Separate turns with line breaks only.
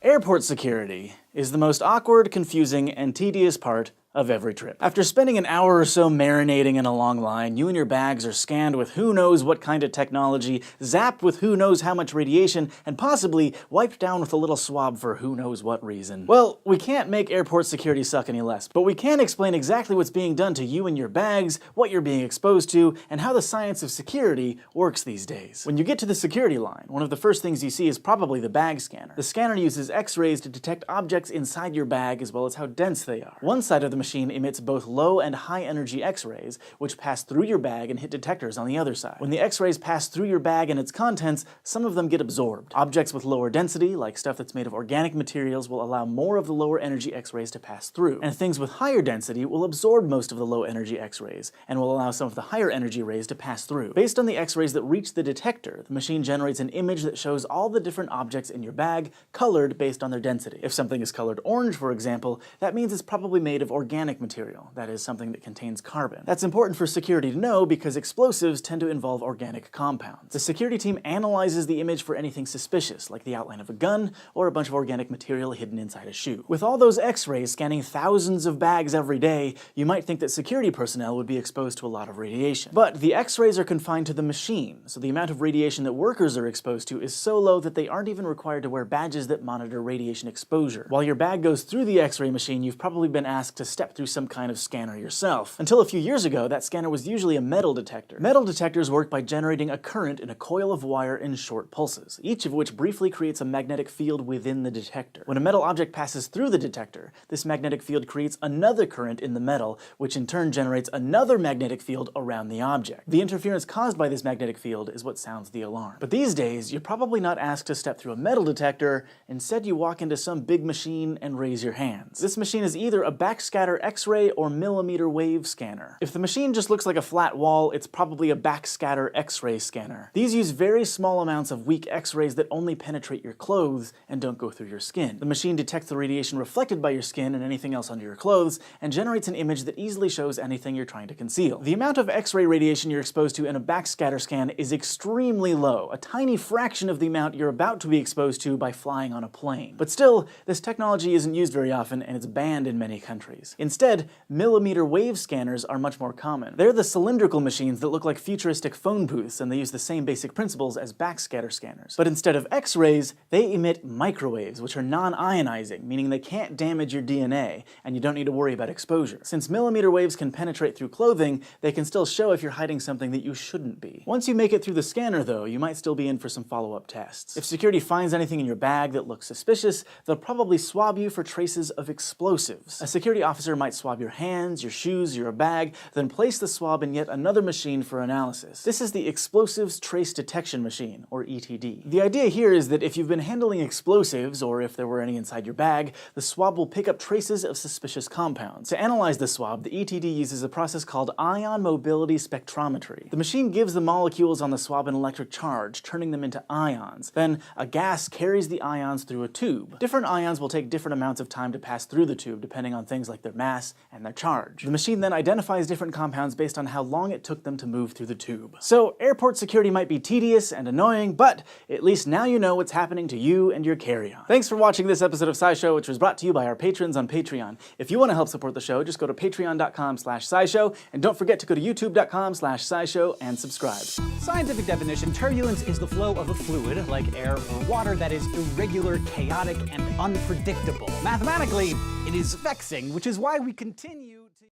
Airport security is the most awkward, confusing, and tedious part of every trip. After spending an hour or so marinating in a long line, you and your bags are scanned with who knows what kind of technology, zapped with who knows how much radiation, and possibly wiped down with a little swab for who knows what reason. Well, we can't make airport security suck any less, but we can explain exactly what's being done to you and your bags, what you're being exposed to, and how the science of security works these days. When you get to the security line, one of the first things you see is probably the bag scanner. The scanner uses X-rays to detect objects inside your bag as well as how dense they are. One side of the machine emits both low and high energy X-rays, which pass through your bag and hit detectors on the other side. When the X-rays pass through your bag and its contents, some of them get absorbed. Objects with lower density, like stuff that's made of organic materials, will allow more of the lower energy X-rays to pass through. And things with higher density will absorb most of the low energy X-rays, and will allow some of the higher energy rays to pass through. Based on the X-rays that reach the detector, the machine generates an image that shows all the different objects in your bag, colored based on their density. If something is colored orange, for example, that means it's probably made of organic material, that is, something that contains carbon. That's important for security to know because explosives tend to involve organic compounds. The security team analyzes the image for anything suspicious, like the outline of a gun or a bunch of organic material hidden inside a shoe. With all those X-rays scanning thousands of bags every day, you might think that security personnel would be exposed to a lot of radiation. But the X-rays are confined to the machine, so the amount of radiation that workers are exposed to is so low that they aren't even required to wear badges that monitor radiation exposure. While your bag goes through the X-ray machine, you've probably been asked to step through some kind of scanner yourself. Until a few years ago, that scanner was usually a metal detector. Metal detectors work by generating a current in a coil of wire in short pulses, each of which briefly creates a magnetic field within the detector. When a metal object passes through the detector, this magnetic field creates another current in the metal, which in turn generates another magnetic field around the object. The interference caused by this magnetic field is what sounds the alarm. But these days, you're probably not asked to step through a metal detector. Instead, you walk into some big machine and raise your hands. This machine is either a backscatter X-ray or millimeter wave scanner. If the machine just looks like a flat wall, it's probably a backscatter X-ray scanner. These use very small amounts of weak X-rays that only penetrate your clothes and don't go through your skin. The machine detects the radiation reflected by your skin and anything else under your clothes, and generates an image that easily shows anything you're trying to conceal. The amount of X-ray radiation you're exposed to in a backscatter scan is extremely low, a tiny fraction of the amount you're about to be exposed to by flying on a plane. But still, this technology isn't used very often and it's banned in many countries. Instead, millimeter wave scanners are much more common. They're the cylindrical machines that look like futuristic phone booths, and they use the same basic principles as backscatter scanners. But instead of X-rays, they emit microwaves, which are non-ionizing, meaning they can't damage your DNA, and you don't need to worry about exposure. Since millimeter waves can penetrate through clothing, they can still show if you're hiding something that you shouldn't be. Once you make it through the scanner, though, you might still be in for some follow-up tests. If security finds anything in your bag that looks suspicious, they'll probably swab you for traces of explosives. A security officer might swab your hands, your shoes, your bag, then place the swab in yet another machine for analysis. This is the Explosives Trace Detection Machine, or ETD. The idea here is that if you've been handling explosives, or if there were any inside your bag, the swab will pick up traces of suspicious compounds. To analyze the swab, the ETD uses a process called ion mobility spectrometry. The machine gives the molecules on the swab an electric charge, turning them into ions. Then, a gas carries the ions through a tube. Different ions will take different amounts of time to pass through the tube, depending on things like their mass and their charge. The machine then identifies different compounds based on how long it took them to move through the tube. So, airport security might be tedious and annoying, but at least now you know what's happening to you and your carry-on. Thanks for watching this episode of SciShow, which was brought to you by our patrons on Patreon. If you want to help support the show, just go to patreon.com/scishow, and don't forget to go to youtube.com/scishow and subscribe.
Scientific definition: turbulence is the flow of a fluid, like air or water, that is irregular, chaotic, and unpredictable. Mathematically, it is vexing, which is why we continue to